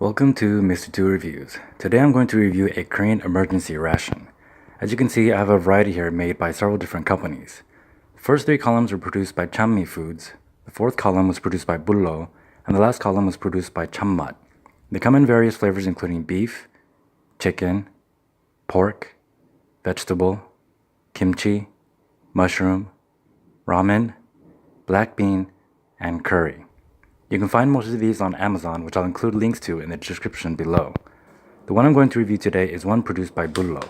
Welcome to Mr. 2 Reviews. Today I'm going to review a Korean emergency ration. As you can see, I have a variety here made by several different companies. The first three columns were produced by Cham Mat Foods, the fourth column was produced by Boollo, and the last column was produced by Cham Mat. They come in various flavors including beef, chicken, pork, vegetable, kimchi, mushroom, ramen, black bean, and curry. You can find most of these on Amazon, which I'll include links to in the description below. The one I'm going to review today is one produced by Boollo.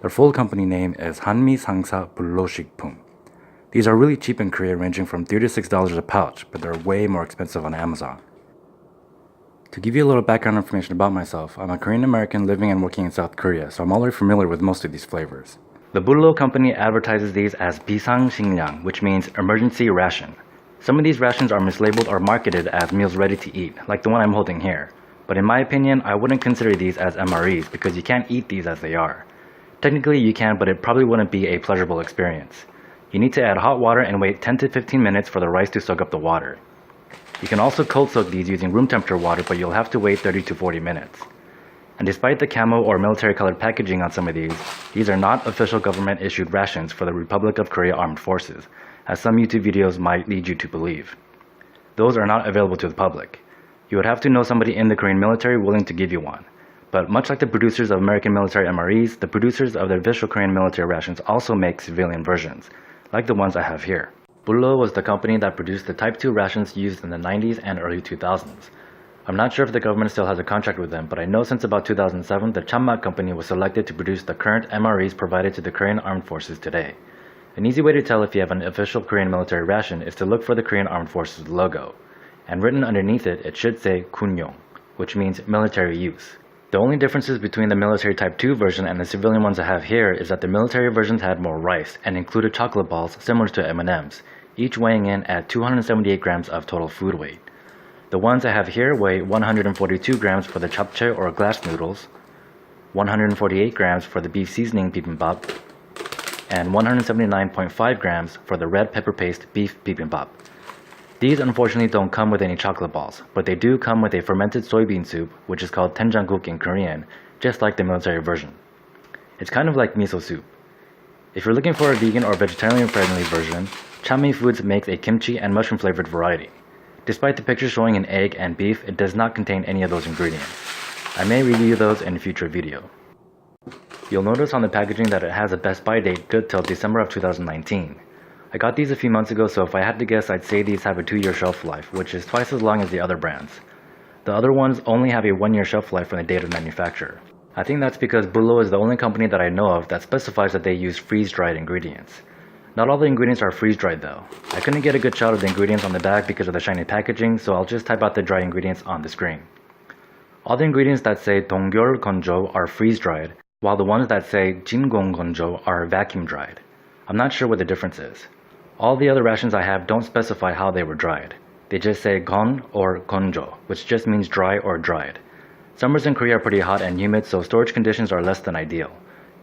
Their full company name is Hanmi Sangsa Boollo Shikpum. These are really cheap in Korea, ranging from $3 to $6 a pouch, but they're way more expensive on Amazon. To give you a little background information about myself, I'm a Korean American living and working in South Korea, so I'm already familiar with most of these flavors. The Boollo company advertises these as Bisang Shingyang, which means emergency ration. Some of these rations are mislabeled or marketed as meals ready to eat, like the one I'm holding here. But in my opinion, I wouldn't consider these as MREs because you can't eat these as they are. Technically you can, but it probably wouldn't be a pleasurable experience. You need to add hot water and wait 10 to 15 minutes for the rice to soak up the water. You can also cold soak these using room temperature water, but you'll have to wait 30 to 40 minutes. And despite the camo or military colored packaging on some of these are not official government issued rations for the Republic of Korea Armed Forces, as some YouTube videos might lead you to believe. Those are not available to the public. You would have to know somebody in the Korean military willing to give you one. But much like the producers of American military MREs, the producers of the official Korean military rations also make civilian versions, like the ones I have here. Boollo was the company that produced the Type 2 rations used in the 90s and early 2000s. I'm not sure if the government still has a contract with them, but I know since about 2007 the Cham Mat company was selected to produce the current MREs provided to the Korean Armed Forces today. An easy way to tell if you have an official Korean military ration is to look for the Korean Armed Forces logo, and written underneath it, it should say 군용, which means military use. The only differences between the military Type 2 version and the civilian ones I have here is that the military versions had more rice and included chocolate balls similar to M&Ms, each weighing in at 278 grams of total food weight. The ones I have here weigh 142 grams for the japchae or glass noodles, 148 grams for the beef seasoning bibimbop, and 179.5 grams for the red pepper paste beef bibimbop. These unfortunately don't come with any chocolate balls, but they do come with a fermented soybean soup, which is called doenjangguk in Korean, just like the military version. It's kind of like miso soup. If you're looking for a vegan or vegetarian friendly version, Cham Mat Foods makes a kimchi and mushroom flavored variety. Despite the picture showing an egg and beef, it does not contain any of those ingredients. I may review those in a future video. You'll notice on the packaging that it has a best by date good till December of 2019. I got these a few months ago, so if I had to guess, I'd say these have a 2-year shelf life, which is twice as long as the other brands. The other ones only have a 1-year shelf life from the date of manufacture. I think that's because Boollo is the only company that I know of that specifies that they use freeze-dried ingredients. Not all the ingredients are freeze-dried though. I couldn't get a good shot of the ingredients on the bag because of the shiny packaging, so I'll just type out the dry ingredients on the screen. All the ingredients that say 동결 건조 are freeze-dried, while the ones that say 진공 건조 are vacuum-dried. I'm not sure what the difference is. All the other rations I have don't specify how they were dried. They just say gon or 건조, which just means dry or dried. Summers in Korea are pretty hot and humid, so storage conditions are less than ideal.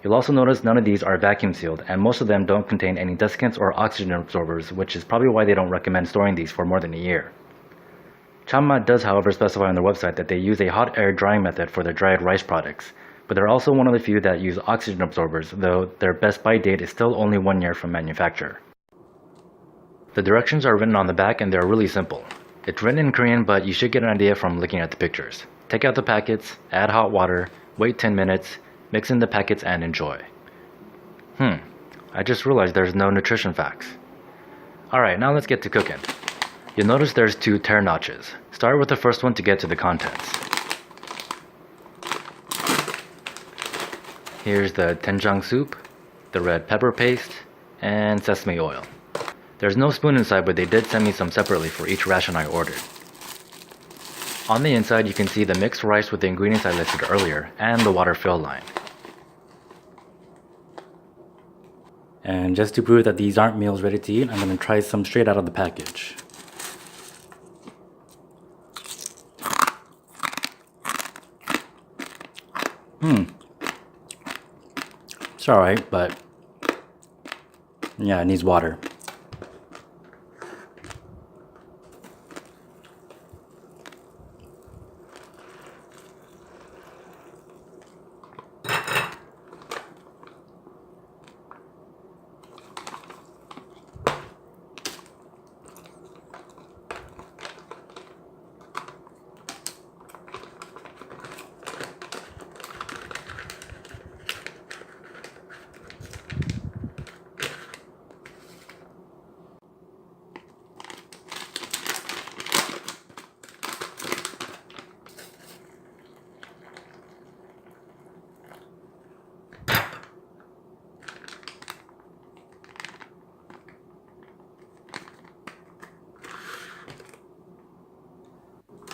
You'll also notice none of these are vacuum sealed, and most of them don't contain any desiccants or oxygen absorbers, which is probably why they don't recommend storing these for more than a year. Cham Mat does however specify on their website that they use a hot air drying method for their dried rice products, but they're also one of the few that use oxygen absorbers, though their best by date is still only 1 year from manufacture. The directions are written on the back and they're really simple. It's written in Korean, but you should get an idea from looking at the pictures. Take out the packets, add hot water, wait 10 minutes, mix in the packets and enjoy. I just realized there's no nutrition facts. Alright, now let's get to cooking. You'll notice there's 2 tear notches. Start with the first one to get to the contents. Here's the doenjang soup, the red pepper paste, and sesame oil. There's no spoon inside, but they did send me some separately for each ration I ordered. On the inside you can see the mixed rice with the ingredients I listed earlier, and the water fill line. And just to prove that these aren't meals ready to eat, I'm going to try some straight out of the package. It's alright, but yeah, it needs water.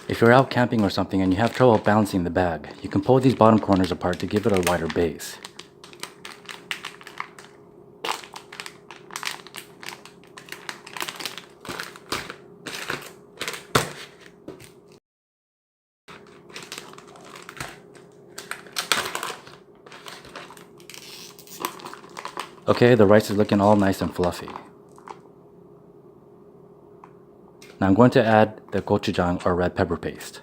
If you're out camping or something and you have trouble balancing the bag, you can pull these bottom corners apart to give it a wider base. Okay, the rice is looking all nice and fluffy. Now I'm going to add the gochujang or red pepper paste.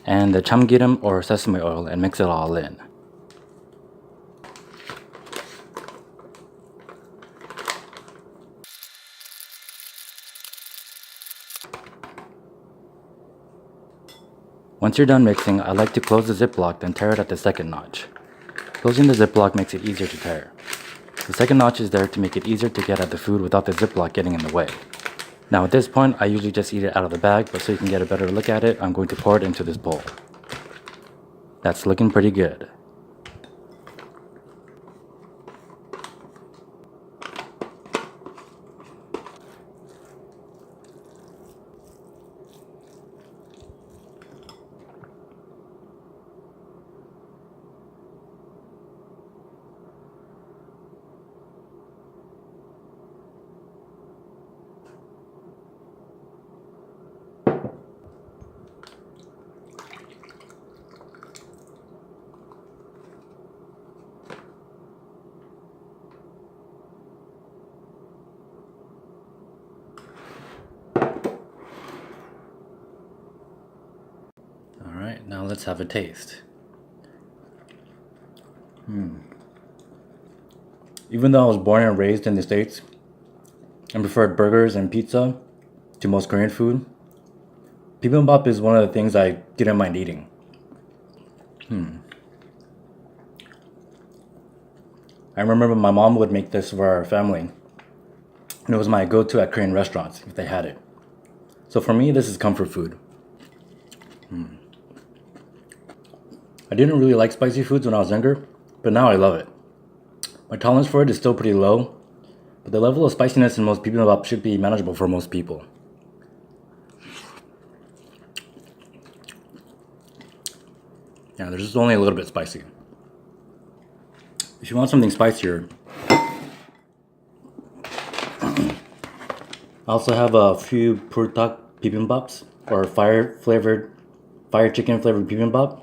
And the chamgiram or sesame oil and mix it all in. Once you're done mixing, I like to close the ziplock then tear it at the second notch. Closing the ziplock makes it easier to tear. The second notch is there to make it easier to get at the food without the ziplock getting in the way. Now at this point, I usually just eat it out of the bag, but so you can get a better look at it, I'm going to pour it into this bowl. That's looking pretty good. Alright, now let's have a taste. Even though I was born and raised in the States and preferred burgers and pizza to most Korean food, bibimbop is one of the things I didn't mind eating. I remember my mom would make this for our family, and it was my go-to at Korean restaurants if they had it. So for me, this is comfort food. I didn't really like spicy foods when I was younger, but now I love it. My tolerance for it is still pretty low, but the level of spiciness in most bibimbap should be manageable for most people. Yeah, there's just only a little bit spicy. If you want something spicier, I also have a few purtak bibimbops, or fire chicken flavored bibimbap.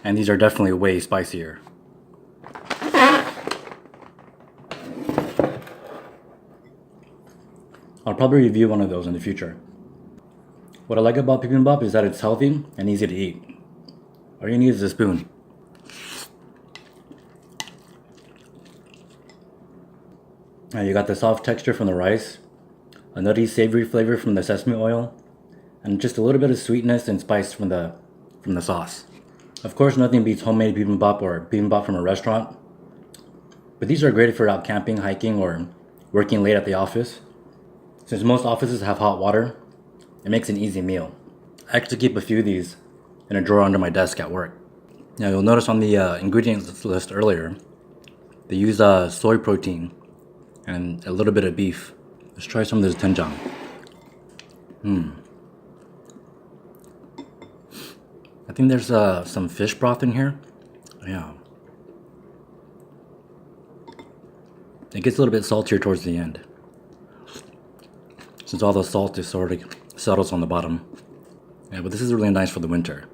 And these are definitely way spicier. I'll probably review one of those in the future. What I like about bibimbap is that it's healthy and easy to eat. All you need is a spoon. Now you got the soft texture from the rice, a nutty savory flavor from the sesame oil, and just a little bit of sweetness and spice from the sauce. Of course, nothing beats homemade bibimbap or bibimbap from a restaurant, but these are great if you're out camping, hiking, or working late at the office. Since most offices have hot water, it makes an easy meal. I actually keep a few of these in a drawer under my desk at work. Now you'll notice on the ingredients list earlier, they use soy protein and a little bit of beef. Let's try some of this doenjang. I think there's some fish broth in here. Yeah. It gets a little bit saltier towards the end, since all the salt is sort of settles on the bottom. Yeah, but this is really nice for the winter.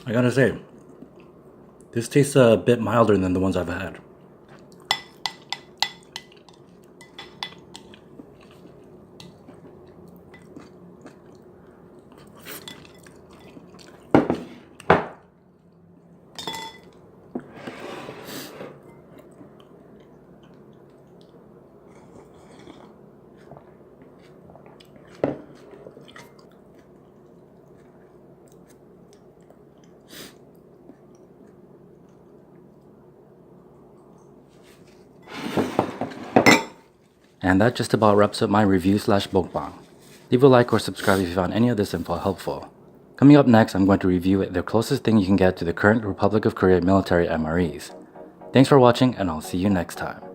I gotta say, this tastes a bit milder than the ones I've had. And that just about wraps up my review / mukbang. Leave a like or subscribe if you found any of this info helpful. Coming up next, I'm going to review the closest thing you can get to the current Republic of Korea military MREs. Thanks for watching, and I'll see you next time.